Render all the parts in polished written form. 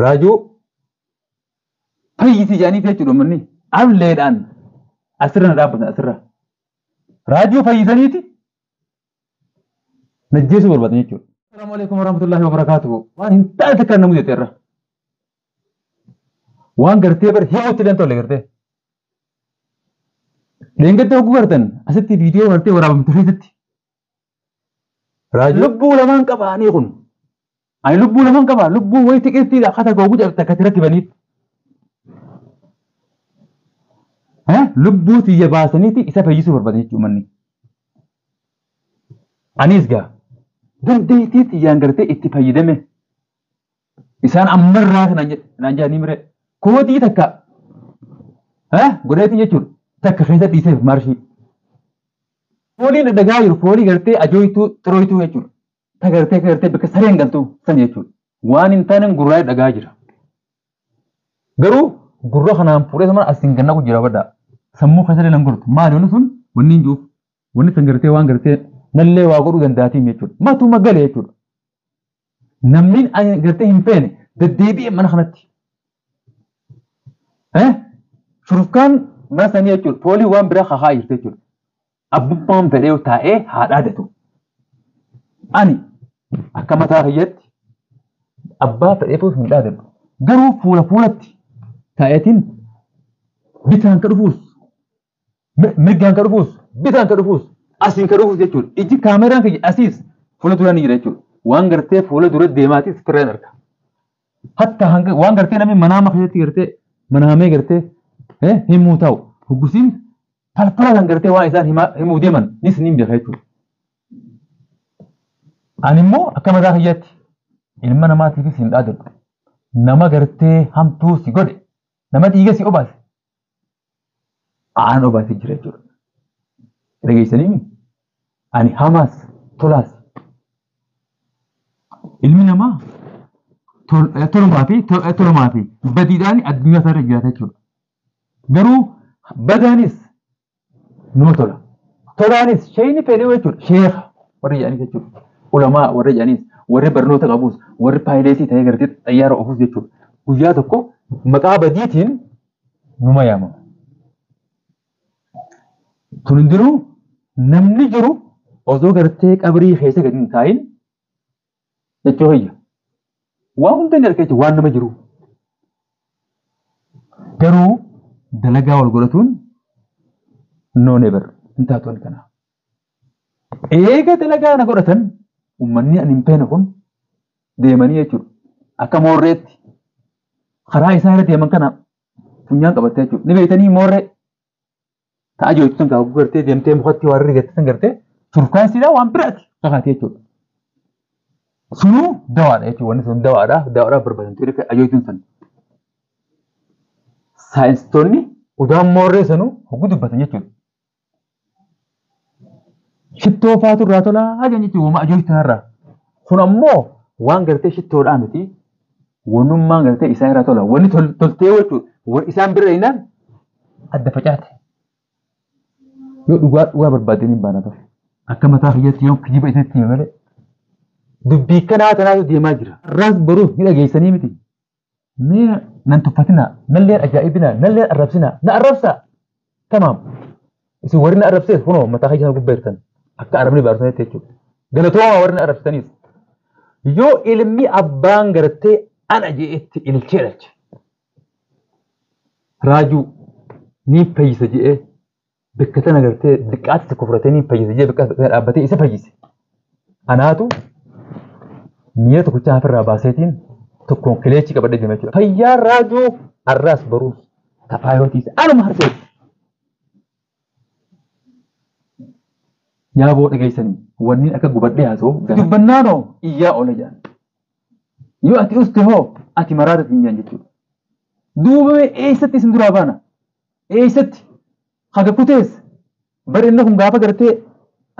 راجو فايتي جاني في تلو مني أم ليدان أسرنا رابنا أسرة راجو فايتنيتي نجيس بربادني تلو السلام عليكم ورحمة الله وبركاته وان انت تكرنا مجھے تیرا وان کرتے پر ہی ہوتی لین تو لے کرتے لین کرتے ہو کرتن استی ویڈیو کرتے ورابم تفیدتی راجو لبو لمن قباني خن أي لبو لمن قبا لبو ويتك إستي خاطر جوجود تكثرت بنيت ها لبو تيجباسنيتي إسا فيجسوا بربادني مني أنيس جا دنديتي تيجانغرتي اتفايدمه إسان أمر راس نانجاني مره كودي تكا ها قريتي يجور تكا خيسة ديسه مارشي فولي ندغاير فولي غرتي أجويتو ترويتو يجور تغرتي بكسرين غلطو سن يجور وان انتان غراي دغاجر غرو غرو خنام پورے سمان اسنگنا کو جرا بدا سمو خسر لنگرت ما دون سن ونين جو وني سنگرتي وان غرتي نلي واغرو گنداتي يجور ما تو مغل يجور نمين أي غرتي هنفين دديبي من خنتي ها شوف كان ما سنيه يجور فولي وان برا خاير تجور أبوبام بديو تاء هذا دتو أني أكمل تاهيت أبا بديو في هذا قرو فولتي تاءتين بيتان كرفوس مجان كرفوس بيتان كرفوس أسين كرفوس يجول إجي كاميرا كي أسيس فولتورا نيجي يجول وان غرتي فولتورا ديماتي سترينرك حتى هنگ وان غرتي نامي منام خيتي غرتي منامي غرتي هم موتاو حقوسين فالفلا لنگرتي وان إسان همو ديمن نسنين بخيتو أنمو أكما ذا هياتي إلما نماتي في سند آدل نما غرتي هم توسي قد نما تيغا سي أباس آن أباسي جريجور رجي سليمي أني حماس تولاس إلمي نما تولو مافي بديداني الدنيا سارة جراتا جور غرو بدانيس نوتولا تولانيس شيني فيني ويجور شيخ ورجاني جور علماء ورجانيس ور برنوتا قبوس ور بايليتي تاي غرتي طياره اوفوس جور ويا تكو مقا بديتين نما ياما تندرو نمني جرو اوزو غرتي قبري خيسه غدين تاين يجوهيا وان تنركيت وان نما جرو غرو دلغا والغلتون نو نيبر انتاتون كنا ايغا دلغا نغرتن ومني ان امبين كون ديماني يجو اكا موريت خرا اساره ديمان كنا فنيان قبته يجو نبيتني موري تاجو تنغا غرتي ديمتي مخطي وري غت سنغرتي تركان سيدا وان برات قاتي يجو سنو دوار يجو ون سن دوارا بربدن تريك اجو تنسن ساينس توني ودام موري سنو غدو بتن يجو شتو فاتو راتولا أجاني تيجو ما أجوي تهرّا خنا مو وان قرتي شتو رامتي ونم ما قرتي إسان راتولا وني تلتيوتو وإسان برينا الدفجات يو دوغا بربادين بانا بف أكما تاخيات يوم كجيب إتتي ملي دبي كنا تنايو دي ماجرا راس برو يلا جيساني متي مين ننتفتنا نلير أجائبنا نلير أربسنا نأربسا تمام إسي ورنا أربسيس خنو ما تاخيجها قبيرتن akka arabni baarsane teechu galatoo warna arabstanis yo ilmi abbaan gartee ana jeetti ilcheelch raaju ni fayyisa jee bekkatana gartee diqqaatti kufratee ni fayyisa jee bekkata dhaabbatee isa fayyise anaatu niyyata kuchaa hafirraa baaseetiin tokkoon kileechi qabadhe deemee jechuudha fayyaa raajuu arraas baruus tafaayotiis anuma harsee yaaboo dhageessanii wanni akka gubadhee haasoo dubbannaanoo iyyaa oola jedhan yoo ati uste hoo ati maraata xinyaan jechuudha duuba eessatti isin duraa baana eessatti haga kutees bari inni kun gaafa gartee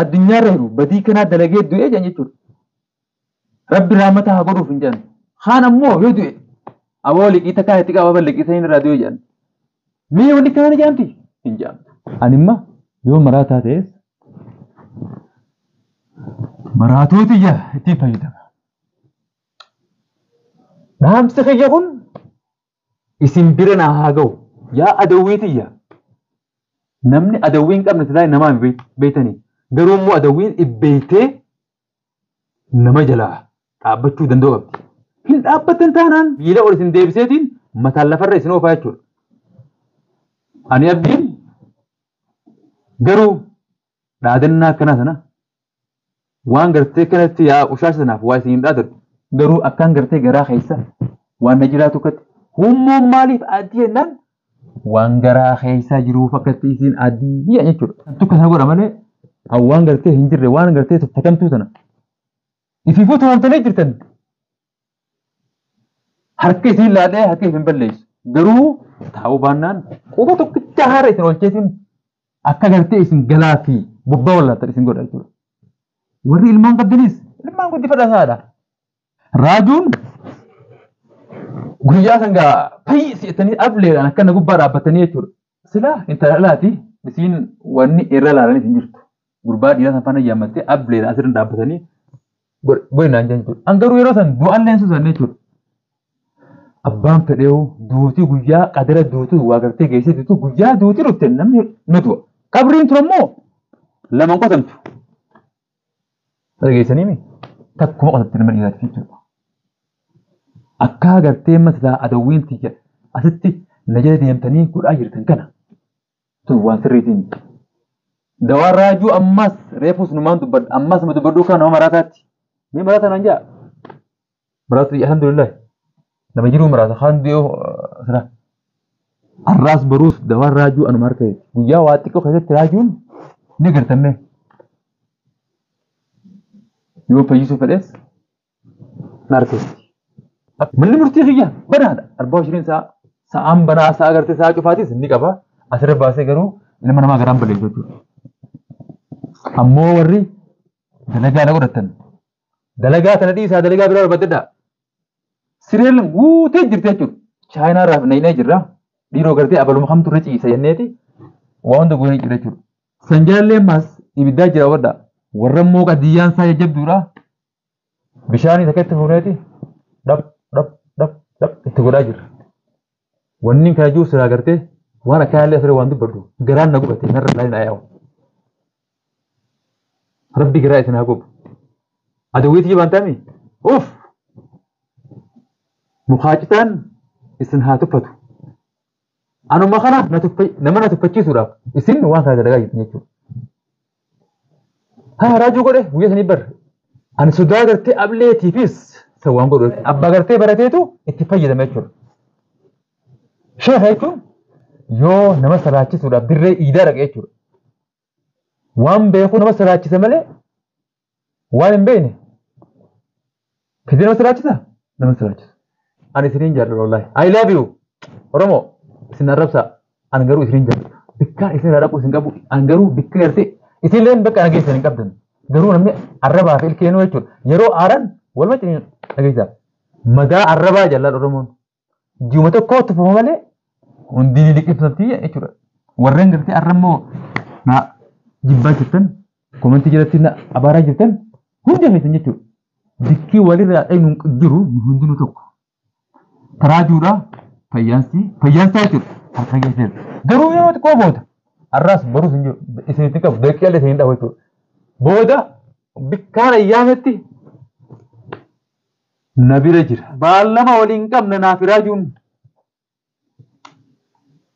addunyaarra jiru badii kanaa dalagee du'ee jedhan jechuudha rabbi raamata haa godhuuf hin jedhan haan ammoo yoo du'e aboo liqii takkaa itti qababa liqii saniin irraa du'ee jedhan mee wanni kana jaamti hin jaamtu animma yoo maraataa ta'es maraatooti ija ittiin fayyadama نعم سخيجون اسم برنا هاجو يا أدويتي نمني أدوين قبل تلاقي نما بيتني قروم مو أدوين إبيته نما جلا أبتشو دندو قبل هل أبتن تانان بيلا ورسين ديبسيتين مثلا فرق سنو فايتشو أنا أبدين قرو رادنا كنا سنا وان قرتي كانت يا وشاش سنا فواسين رادر قرو أكان قرتي قرا خيسا وان نجراتو كت هم مالي أدي نان وان قرا خيسا جرو فكتيسين أدي يعني شو تك هقول أمانة أو وان قرتي هنجر وان قرتي تفتم توتنا في فوتو أنت نجرتن harka isin laadhee harka isin balleessu garuu taa'uu baannaan quba tokkicha haara isin olcheetiin akka gartee isin galaa fi bobbaa wallaattan isin godha jechuudha. Warri ilmaan qabdanis ilmaan guddifadhasaadha. Raajuun guyyaa sangaa fayyii si'atanii ableedhaan akkana gubbaa dhaabbatanii jechuudha. Silaa intalaalaati isiin wanni irra laalan isin jirtu. Gurbaa dhiiraa san faana yaammattee ableedhaan asirra dhaabbatanii godhinaan jechuudha. An garuu yeroo san du'aan leensu san jechuudha. Abbaan fedheewu duutii guyyaa qadara duutuu waa gartee geessitu guyyaa duutii dhufte namni nutu qabriin ture immoo lamaan qotamtu. Dhageessanii takkuma qotamte nama dhiiraati jechuudha. Akka gartee maslaa adawwiin tiyya asitti na jala deemtanii godhaa jirtan kana tun waan sirriitiin. Dawaan raajuu ammas reefus numaan dubbadhu ammas ma dubbadhuu kan nama maraataatti. Ni maraata naan jaa. Maraatu alhamdulillah. Nama jiru merasa khandeo sera arras berus dawar raju anu marke guyyaa waa xiqqoo keessatti raajuun ni gartanne yoo fayyisuu fedhes narkeesti malli murtii kiyya banaadha 24 sa'aan banaa sa'a gartee sa'a cufaatis ni qaba asirra baasee garuu ilma namaa garaan baleessu jechuudha ammoo warri dalagaa na godhatan dalagaa kana dhiisaa dalagaa biraa barbaadadha Sireel guutee jirti jechuudha. Chaayinaa irraa naynee jirra. Dhiiroo gartee abaluma kamtu irra ciisa jenneeti waa hunda goonee jira jechuudha. Sanjaallee maas ibiddaa jira wadda. Warra immoo qadiyyaan isaa jajjabduudha. Bishaanii takkatti fuuneeti dhab dhab dhab dhab itti godhaa jirra. Wanni kana jiru siraa gartee waan akka yaallee asirra waan dubbadhu garaan na gubate narra ilaalin ayaa'u. Rabbi garaa isin haa gubu. Adawwiitii jibaan taami? Uff! Mukhacitaan isin haa tuffatu. Anuma kana nama na tuffachiisuudhaaf isin waan kana dalagaa jirtan jechuudha. Haa raajuu godhe guyyaa sanii bar. Ani sodaa gartee ableetiifis sawwaan godhu abbaa gartee barateetu itti fayyadama jechuudha. Sheekha jechuun yoo nama salaachisuudhaaf dirree iidaa dhaqe jechuudha. Waan beeku nama salaachisa malee waan hin beekne fidee nama salaachisa nama salaachisa. Ani sinin jaalladha wallahi. I love you. Oromo isin arrabsa. Ani garuu isin jaalladha. Bikka isin dhaqu isin qabu. Ani garuu bikka gartee isin leen bakka dhageessan hin qabdan. Garuu namni arrabaa fi ilkeenuu jechuudha. Yeroo aaran wal macini dhageessa. Madaa arrabaa jaalladha Oromoon. Ji'uma tokko tuffama malee hundi ni liqimsamtii jechuudha. Warreen gartee arrammoo na jibbaa jirtan komentii jalatti na abaaraa jirtan hundi hafeessan jechuudha. Bikki walirraa dhaynu jiru hundinuu tokko. Raajuudha fayyaansaa jechuudha harka keessatti garuu yoo xiqqoo booda arraas barus hin jiru isinitti qabu daqiiqaa isin dhawu jechuudha booda bikkaan ayyaametti na bira jira baallama waliin qabna naaf raajuun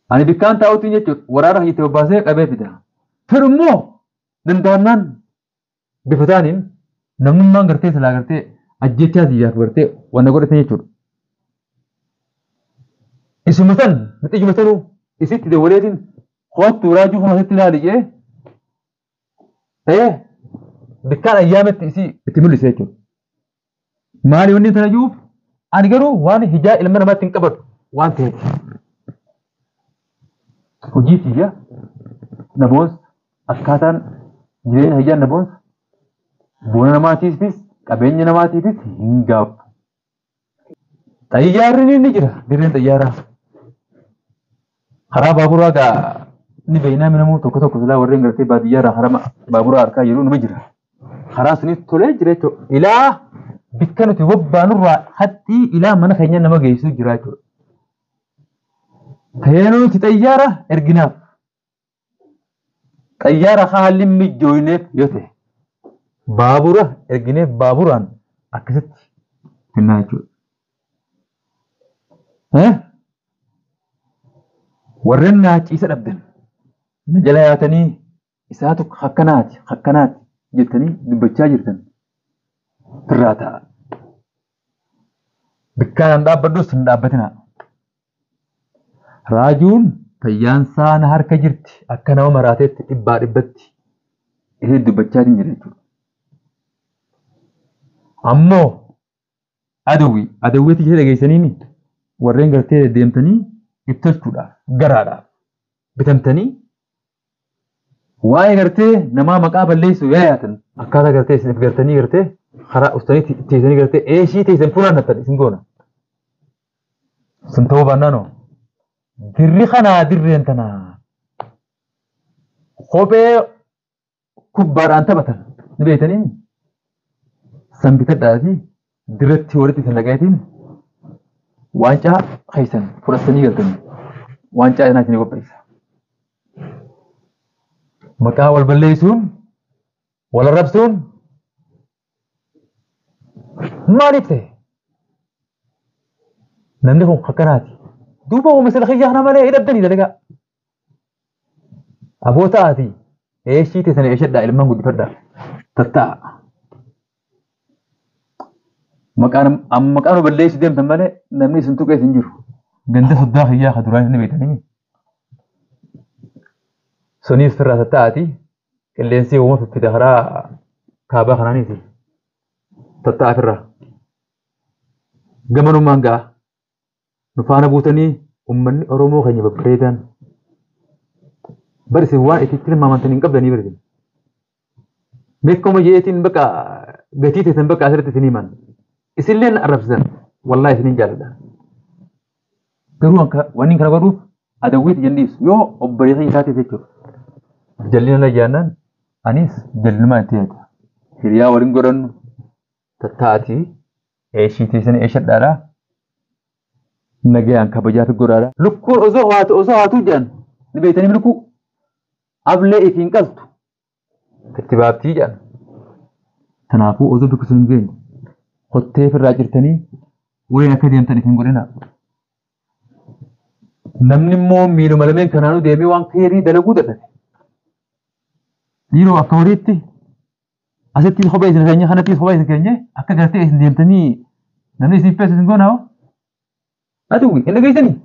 ani bikkaan taa'uutiin jechuudha waraana hiite obbaasee qabee fida firummoo dandaannaan bifa taaniin namnummaan gartee silaa gartee ajjechaa siyyaaf gartee wanna godhatan jechuudha. Isumatan miti jumatanu isitti dawwaleetiin hoottu raajuu kana asitti ilaali jee bikkaan ayyaametti isii itti mul'ise jechuudha. Maali wanni sana juuf ani garuu waan hijaa ilma namaatti hin qabatu waan ta'eef. Hojii tiyya namoos akkaataan jireenya hijaa namoos bu'aa namaatiifis qabeenya namaatiifis hin gaafu. Xayyaarri ni jira dirreen xayyaaraa. Karaa baaburaa gaa ni beeynaa minamuu tokko tokko silaa warreen gartee baadiyyaarraa karaa baaburaa harkaa jiru nima jira. Karaa sunis tolee jira jechuudha. Ilaa bikkanuti wabbaanurraa haxxii ilaa mana keenya nama geessuu jira jechuudha. Tayyanuti xayyaara erginaaf. Xayyaara haalli mijjooyneef yoo ta'e baabura ergineef baaburaan akkasitti kennaa jechuudha. Warreen naaciisa dhabdan na jala yaatanii isaatu akkanaati jettanii dubbachaa jirtan firraa ta'a. Bikkaan dhaabbadhus hin dhaabbatinaa. Raajuun fayyaansaa na harka jirti akka nama maraateetti dhibbaa dhibbatti ishee dubbachaa hin jirre jechuudha. Ammoo adawwiitti ishee dhageessaniini warreen gartee deemtanii ibsachuudhaaf garaadhaaf bitamtanii waa'ee gartee namaa maqaa balleessu yaayatan akkaataa gartee isin gartanii gartee karaa ustanii teessanii gartee eeshii teessan funaannatan isin goona. Sun ta'uu baannaanoo dirri kanaa dirreen tanaa kophee kubbaadhaan taphatan ni beektanii san bitadhaafi dirratti walitti isin dhaqeetiin waancaa keessan fudhatanii galtanii waancaa sanaa isin qopheessa. Maqaa wal balleessuun wal arrabsuun maaliif ta'e? Namni kun akkanaati. Duuba oomisha xiyyaana malee hidhattanii dalagaa. Abootaati eeshii teessan eeshadhaa ilmaan guddifadhaa tatta'a. Maqaan balleessu deemtan malee namni isin tuqee isin jiru. Ganda soddaa xiyyaa kan duraan isin beektanii. Suniis firraa tatta'aati qilleensi uumama fiffite karaa kaabaa kanaaniiti. Tatta'a firraa. Gamanummaan ga'a. Nu faana buutanii uummanni Oromoo keenya babbareedan. Bari isin waan itti tilmaamantan hin qabdanii bari. Beekama jeetiin bakka gatii teessan bakka asirratti isin himan. Isinleen arrabsan wallahi isinin jaalladha. Garuu wanni kana godhuuf adawwiiti jenniisu yoo obboleessa isaatiif jechuudha. Jallina la jaannaan anis jallinumaa itti yaada. Hiriyaa waliin godhannu tatta'atii eeshii teessan eeshadhaadhaa. Nagayaan kabajaa fi godhaadhaa. Lukkuun osoo haatuu jedhan ni beektanii lukkuu ablee ifiin qaltu itti baabtii jedhan. Kanaafuu osoo biqiltuu hin geenye hottee firraa jirtanii waliin akka deemtan isin godhina. Namni immoo miiluma lameen kanaanuu deemee waan keerii dalaguu dadhabe. Yeroo akka horiitti asittis kophee isin keenya kanattis kophee isin keenya akka gartee isin deemtanii namni isin feesu isin goonaa aduuwi hin dhageessanii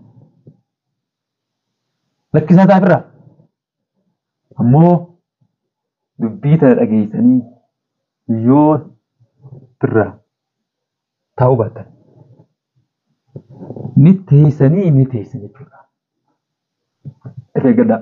lakkisaa taafirraa ammoo dubbii tana dhageessanii yoo firraa taa'uu baatan ni teessanii jechuudha. Egaa gaddaa.